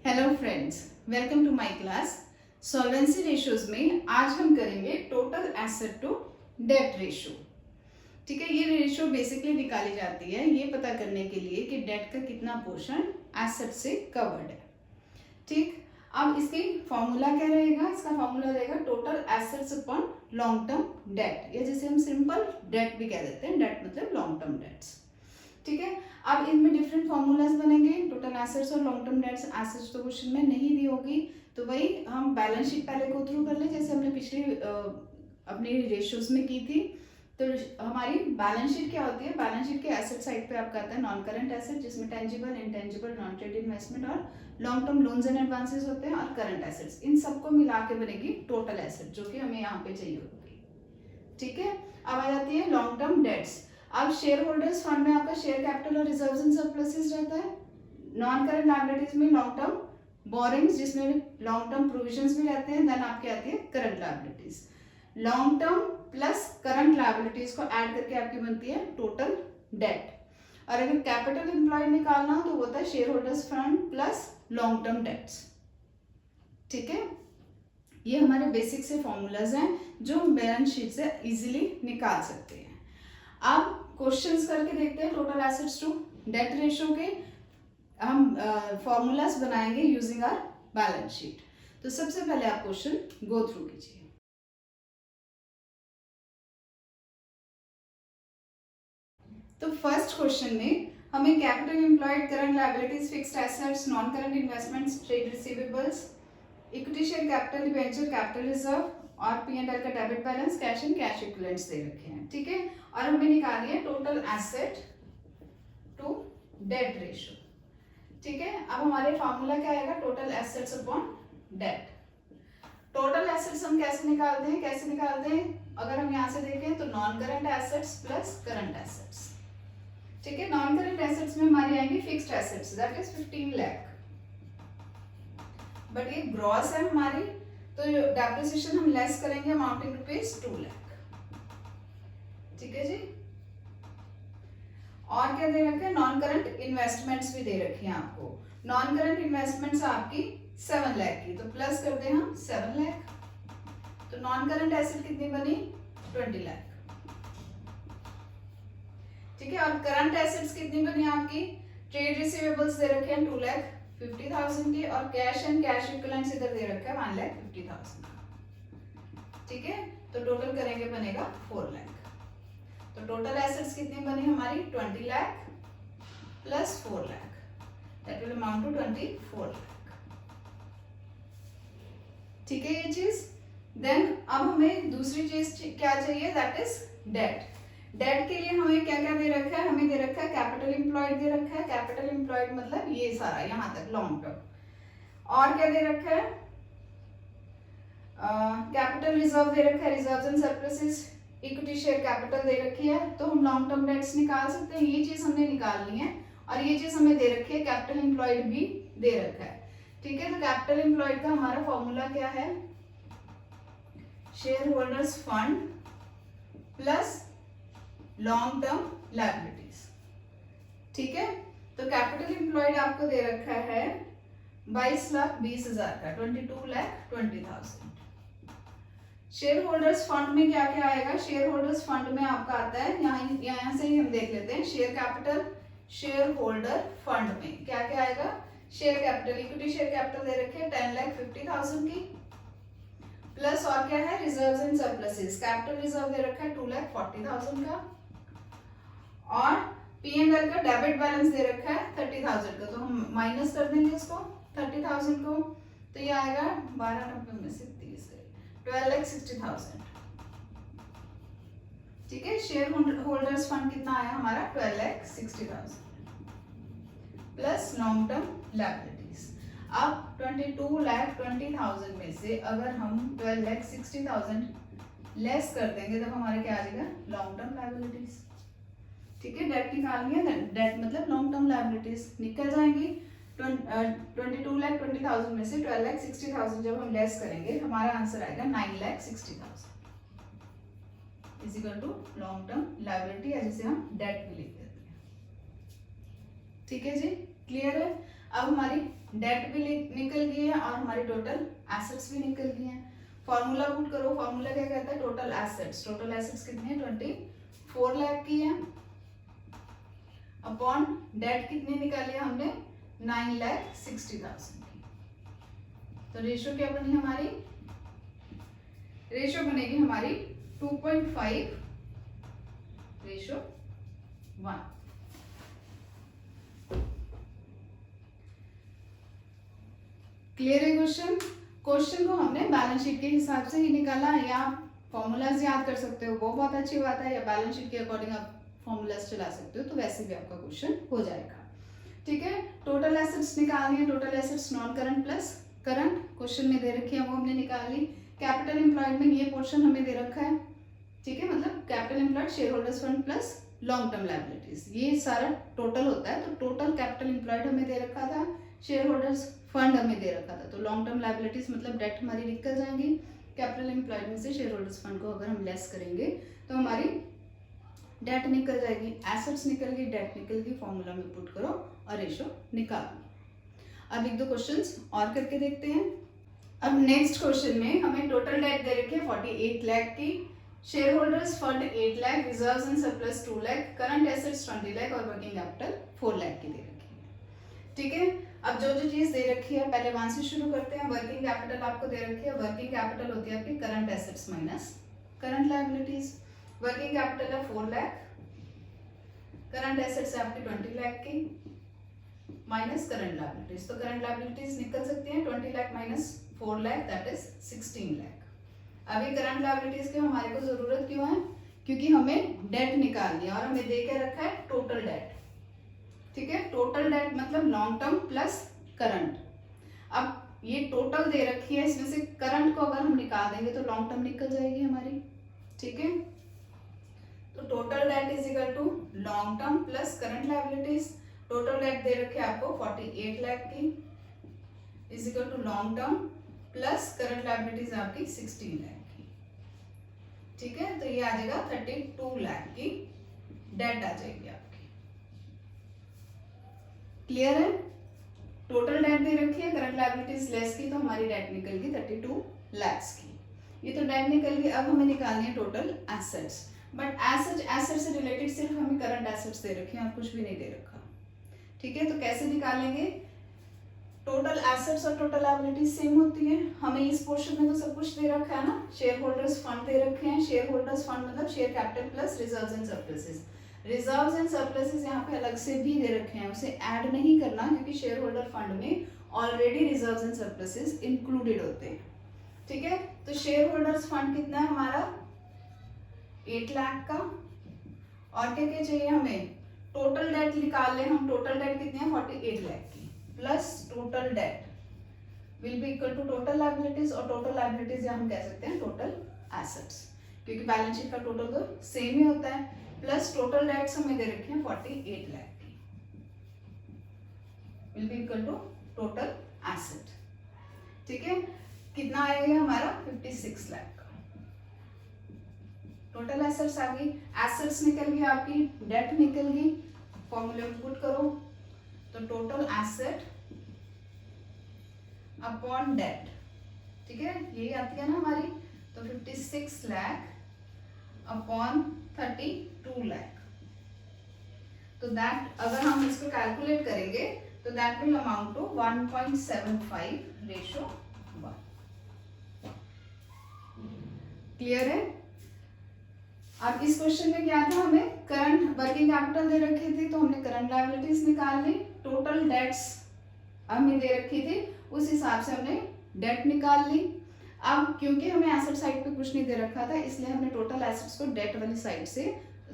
Hello friends, welcome to my class. Solvency ratios में आज हम करेंगे total asset to debt ratio. ठीक है, ये रेशियो बेसिकली निकाली जाती है ये पता करने के लिए कि डेट का कितना पोर्शन एसेट से कवर्ड है। ठीक, अब इसकी फॉर्मूला क्या रहेगा? इसका फॉर्मूला रहेगा total assets upon long term debt, या जिसे हम सिंपल डेट भी कह देते हैं। डेट मतलब लॉन्ग टर्म डेट्स। ठीक है, अब इनमें डिफरेंट फॉर्मूलाज बनेंगे टोटल एसेट्स और लॉन्ग टर्म डेट्स। एसेट्स तो क्वेश्चन में नहीं दी होगी, तो वही हम बैलेंस शीट पहले गो थ्रू कर ले, जैसे हमने पिछली अपनी रेशियोज में की थी। तो हमारी बैलेंस शीट क्या होती है? बैलेंस शीट के एसेट साइड पे आपका आता है नॉन करंट एसेट, जिसमें tangible, intangible, non trade investment और long term loans and advances होते हैं, और करंट एसेट्स। इन सबको मिला के बनेगी टोटल एसेट, जो कि हमें यहाँ पे चाहिए होगी। ठीक है, अब आ जाती है लॉन्ग टर्म डेट्स। अब शेयर होल्डर्स फंड में आपका शेयर कैपिटल और रिजर्व्स एंड सरप्लसेस रहता है। नॉन करंट लायबिलिटीज में लॉन्ग टर्म बोरिंग्स, जिसमें लॉन्ग टर्म प्रोविजंस भी रहते हैं। देन आपकी आती है current liabilities. Long term plus current liabilities को ऐड करके आपकी बनती है टोटल डेट। और अगर कैपिटल एम्प्लॉयड निकालना हो तो होता है share holders fund plus long term debts. ठीक है, ये हमारे बेसिक से फॉर्मूलाज हैं जो हम बैलेंस शीट से इजीली निकाल सकते हैं। अब क्वेश्चंस करके देखते हैं total assets to debt ratio के। हम फॉर्मूलाज बनाएंगे यूजिंग आवर बैलेंस शीट। तो सबसे पहले आप क्वेश्चन गो थ्रू कीजिए। तो फर्स्ट क्वेश्चन में हमें capital employed, current liabilities, fixed assets, non current investments, trade receivables, equity share capital, debenture, capital reserve और P&L का debit balance, cash and cash equivalents दे रखे हैं। ठीक है, और हमें निकाली है total asset to debt ratio. ठीक है, अब हमारे फॉर्मूला क्या आएगा? Total assets upon debt. Total assets हम कैसे निकालते हैं? अगर हम यहाँ से देखें तो non current assets plus current assets. ठीक है, नॉन करंट एसेट्स में हमारी आएंगी fixed assets, that is 15 lakh, but ये ग्रॉस है हमारी, तो डेप्रिसिएशन हम लेस करेंगे अमाउंटिंग रुपीज 2 लाख। ठीक है जी, और क्या दे रखा है? नॉन करंट इन्वेस्टमेंट्स भी दे रखी है आपको। नॉन करंट इन्वेस्टमेंट्स आपकी 7 लाख की, तो प्लस कर दे हम 7 लाख। तो नॉन करंट एसेट कितनी बनी? 20 लाख। ठीक है, और करंट एसेट्स कितनी बनी आपकी? ट्रेड रिसीवेबल्स दे रखे हैं 2,50,000 की, और कैश एंड कैश इक्विवेलेंट्स इधर दे रखा है 1,50,000। ठीक है, तो टोटल करेंगे बनेगा 4 लाख। तो टोटल एसेट्स कितनी बनी हमारी? 20 lakh plus 4 lakh, that will amount to 24 lakh. ठीक है ये चीज। देन अब हमें दूसरी चीज क्या चाहिए? That is date. डेट के लिए हमें क्या क्या दे रखा है? हमें दे रखा है कैपिटल एम्प्लॉयड दे रखा है। कैपिटल एम्प्लॉयड मतलब ये सारा यहां तक लॉन्ग टर्म। और क्या दे रखा है? कैपिटल रिजर्व दे रखा है, reserves and surpluses, equity share capital दे रखी है। तो हम लॉन्ग टर्म डेट्स निकाल सकते हैं, ये चीज हमने निकालनी है। और ये चीज हमें दे रखी है, कैपिटल एम्प्लॉयड भी दे रखा है। ठीक है, तो कैपिटल एम्प्लॉयड का हमारा फॉर्मूला क्या है? Share holders fund plus long term liabilities. ठीक है, तो कैपिटल एम्प्लॉयड आपको दे रखा है 22,20,000 का, 22,20,000। शेयर होल्डर्स फंड में क्या क्या आएगा? शेयर होल्डर्स फंड में आपका आता है, यहाँ से ही हम देख लेते हैं। Share capital, share holder fund में क्या क्या आएगा? Share capital, equity share capital दे रखे हैं 10,50,000 की, प्लस और क्या है? Reserves and surpluses, capital reserve दे रखा है 2,40,000 का, और P&L का डेबिट बैलेंस दे रखा है 30,000 का। तो हम माइनस कर देंगे इसको 30,000 को, तो ये आएगा 12,90 में से 30 12,60,000। ठीक है, शेयर होल्डर्स फंड कितना आया हमारा? 12,60,000 प्लस लॉन्ग टर्म लायबिलिटीज। अब 22,20,000 में से अगर हम 12,60,000 लेस कर देंगे तब हमारे क्या आ जाएगा? Long term liabilities. ठीक है, डेट निकालनी है, डेट मतलब लॉन्ग टर्म लायबिलिटीज निकल जाएंगी। 22,20,000 में से 12,60,000 जब हम लेस करेंगे हमारा आंसर आएगा 9,60,000 is equal to long term liability, जिसे हम डेट भी लिख देते हैं। ठीक है जी, क्लियर है। अब हमारी डेट भी निकल गई है और हमारी टोटल एसेट्स भी निकल गई हैं। फॉर्मूला पुट करो, फॉर्मूला क्या कहता है, टोटल एसेट्स। टोटल एसेट्स कितनी है, 24 लाख की है, अपॉन डेट कितनी निकाली है हमने, 9,60,000 की। तो रेशियो क्या बनी हमारी, रेशियो बनेगी हमारी 2.5 रेशियो 1। क्लियर है क्वेश्चन। क्वेश्चन को हमने बैलेंस शीट के हिसाब से ही निकाला, या फॉर्मूलाज याद कर सकते हो वो बहुत अच्छी बात है, या बैलेंस शीट के अकॉर्डिंग आप फॉर्मूलाज चला सकते हो, तो वैसे भी आपका क्वेश्चन हो जाएगा। ठीक है, टोटल एसेट्स निकालनी है, total assets non current plus current question में दे रखी है, वो हमने निकाल ली। कैपिटल एम्प्लॉयड में ये पोर्शन हमें दे रखा है, ठीक है, मतलब capital employed share holders fund plus long term liabilities, ये सारा टोटल होता है। तो टोटल कैपिटल एम्प्लॉयड हमें दे रखा था, शेयर होल्डर्स फंड हमें दे रखा था, तो लॉन्ग टर्म लायबिलिटीज मतलब डेट हमारी निकल जाएंगी। कैपिटल एम्प्लॉयड में से शेयर होल्डर्स फंड को अगर हम लेस करेंगे तो हमारी डेट निकल जाएगी, एसेट्स निकल गई, डेट निकल गई, फॉर्मूला में पुट करो और रेशो निकालो। अब एक दो क्वेश्चंस और करके देखते हैं। अब नेक्स्ट क्वेश्चन में हमें टोटल डेट दे रखी है 48 लाख की, share holders fund 8 lakh, reserves and surplus 2 lakh, current assets 20 lakh और वर्किंग कैपिटल 4 लाख की दे रखी है। ठीक है, अब जो जो चीज दे रखी है पहले वहां से शुरू करते हैं। वर्किंग कैपिटल आपको दे रखी है, वर्किंग कैपिटल होती है आपकी current assets minus current liabilities. Working capital है 4 लाख, करंट एसेट्स है आपकी 20 लाख की, माइनस करंट लायबिलिटीज। तो करंट लायबिलिटीज निकल सकती हैं 20 lakh minus 4 lakh, that is 16 lakh. अभी करंट लायबिलिटीज की हमारे को जरूरत क्यों है, क्योंकि हमें डेट निकालनी है और हमें दे के रखा है टोटल डेट। ठीक है, टोटल डेट मतलब लॉन्ग टर्म प्लस करंट। अब ये टोटल दे रखी है, इसमें से करंट को अगर हम निकाल देंगे तो लॉन्ग टर्म निकल जाएगी हमारी। ठीक है, तो total debt is equal to long term plus current liabilities. Total debt दे रखे आपको 48 लाख की is equal to long term plus current liabilities आपकी 16 लाख की। ठीक है, तो ये आ जाएगा 32 लाख की डेट आ जाएगी आपकी। क्लियर है, टोटल डेट दे रखी है, करंट लायबिलिटीज लेस की, तो हमारी डेट निकल गई 32 लाख की। ये तो डेट निकल गई। अब हमें निकालनी है टोटल एसेट्स, बट एसेट से रिलेटेड सिर्फ हमें करंट एसेट्स दे रखे हैं और कुछ भी नहीं दे रखा। ठीक है, तो कैसे निकालेंगे, टोटल एसेट्स और टोटल लायबिलिटीज सेम होती है। हमें इस पोर्शन में तो सब कुछ दे रखा है ना, शेयर होल्डर्स फंड दे रखे हैं, शेयर होल्डर्स फंड मतलब share capital plus reserves and surpluses. Reserves and surpluses यहाँ पे अलग से भी दे रखे हैं, उसे ऐड नहीं करना क्योंकि शेयर होल्डर फंड में already reserves and surpluses included होते हैं। ठीक है, तो शेयर होल्डर्स फंड कितना है हमारा 8 लाख का, और क्या क्या चाहिए हमें, टोटल डेट निकाल ले हम। टोटल डेट कितनी है 48 लाख की, plus total debt will be equal to total liabilities, और टोटल लायबिलिटीज या हम कह सकते हैं टोटल एसेट्स, क्योंकि बैलेंस शीट का टोटल तो सेम ही होता है। प्लस टोटल डेट्स हमें दे रखे हैं 48 लाख की, will be equal to total asset. ठीक है, कितना आएगा हमारा 56 लाख का टोटल एसेट्स आ गई। एसेट्स निकल गई आपकी, डेट निकल गई, फॉर्मूले में पुट करो तो टोटल एसेट अपॉन डेट, ठीक है, यही आती है ना हमारी, तो 56 लाख अपॉन 32 लाख। तो दैट अगर हम इसको कैलकुलेट करेंगे तो that will amount to 1.75 ratio 1। Clear है। अब इस क्वेश्चन में क्या था, हमें करंट वर्किंग कैपिटल दे रखी थी तो हमने करंट लायबिलिटीज निकाल ली, टोटल डेट्स हमें दे रखी थी उस हिसाब से हमने डेट निकाल ली। अब क्योंकि हमें एसेट साइड पे कुछ नहीं दे रखा था इसलिए हमने टोटल एसेट्स को डेट वाली साइड से,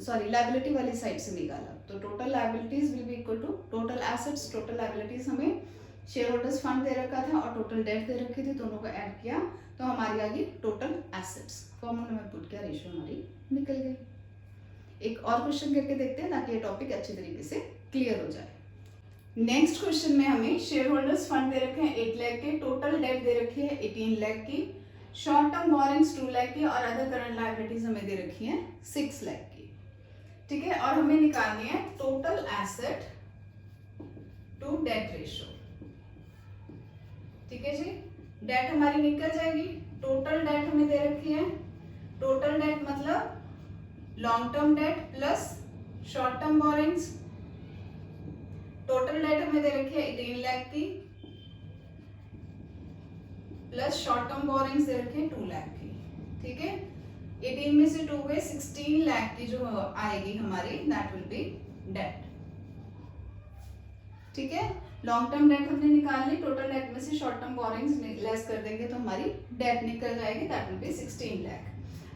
सॉरी लायबिलिटी वाली साइड से निकाला। तो total liabilities will be equal to total assets, total liabilities हमें शेयर होल्डर्स फंड दे रखा था और टोटल डेट दे रखी थी, दोनों को ऐड किया तो हमारी आ गई टोटल एसेट्स। फॉर्मूला में पुट किया, रेशियो हमारी निकल गई। एक और क्वेश्चन करके देखते हैं ताकि ये टॉपिक अच्छी तरीके से क्लियर हो जाए। नेक्स्ट क्वेश्चन में हमें शेयर होल्डर्स फंड दे रखे हैं 8 लाख के, टोटल डेट दे रखी है 18 लाख की, शॉर्ट टर्म बोरिंग्स 2 लाख की और अदर करंट लायबिलिटीज हमें दे रखी है 6 लाख की। ठीक है, और हमें निकालनी है total asset to debt ratio. ठीक है जी। डेट हमारी निकल जाएगी। टोटल डेट हमें दे रखी है, टोटल डेट मतलब long term debt plus short term borrowings. Total date हमें दे रखी है 18 लाख की प्लस शॉर्ट टर्म बोरिंग्स दे रखे हैं 2 लाख की। ठीक है, 18 में से 2 गए, 16 लाख की जो आएगी हमारी, दैट विल बी डेट। ठीक है, लॉन्ग टर्म डेट हमने निकाल ली, टोटल डेट में से शॉर्ट टर्म बोरिंग्स लेस कर देंगे तो हमारी डेट निकल जाएगी, दैट विल बी 16 लाख।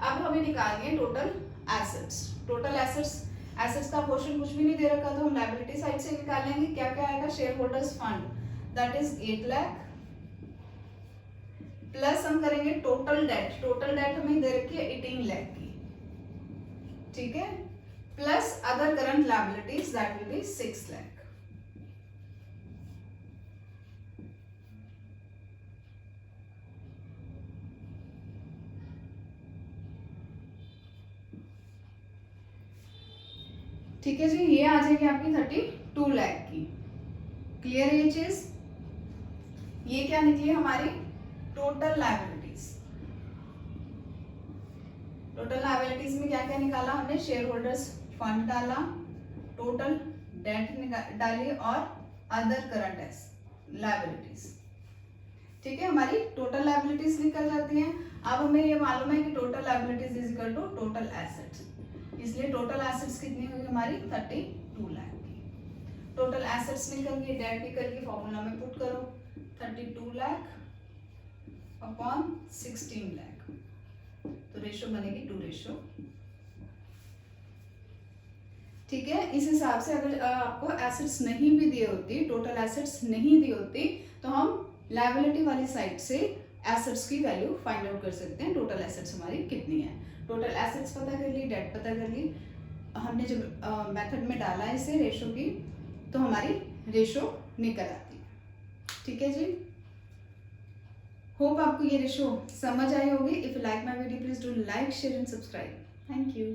अब हमें निकालनी है टोटल एसेट्स। टोटल एसेट्स का पोर्शन कुछ भी नहीं दे रखा तो हम लायबिलिटी साइड से निकाल लेंगे। क्या क्या आएगा, share holders fund that is 8 lakh plus हम करेंगे टोटल डेट। टोटल डेट हमें दे रखी है 18 लाख की। ठीक है, plus other current liabilities that will be 6 lakh. ठीक है जी, ये आ जाएगी आपकी 32 लाख की। क्लियर ये चीज? ये क्या निकली हमारी टोटल लायबिलिटीज। टोटल लायबिलिटीज में क्या क्या निकाला हमने, शेयर होल्डर्स फंड डाला, टोटल डेट डाली और अदर करंट लायबिलिटीज। ठीक है, हमारी टोटल लायबिलिटीज निकल जाती हैं। अब हमें ये मालूम है कि total liabilities is equal to total assets, इसलिए टोटल एसेट्स कितनी होगी हमारी 32 लाख की। टोटल एसेट्स निकल गई, डेट निकल गई, फॉर्मूला में पुट करो 32 लाख अपॉन 16 लाख, तो रेशो बनेगी 2:। ठीक है, इस हिसाब से अगर आपको एसेट्स नहीं भी दी होती, टोटल एसेट्स नहीं दी होती, तो हम लायबिलिटी वाली साइड से एसेट्स की वैल्यू फाइंड आउट कर सकते हैं, टोटल एसेट्स हमारी कितनी है। टोटल एसेट्स पता कर ली, डेट पता कर ली, हमने जब मेथड में डाला है इसे रेशो की, तो हमारी रेशो निकल आती है। ठीक है जी, होप आपको ये रेशो समझ आई होगी। If you like my video please do like, share and subscribe. Thank you.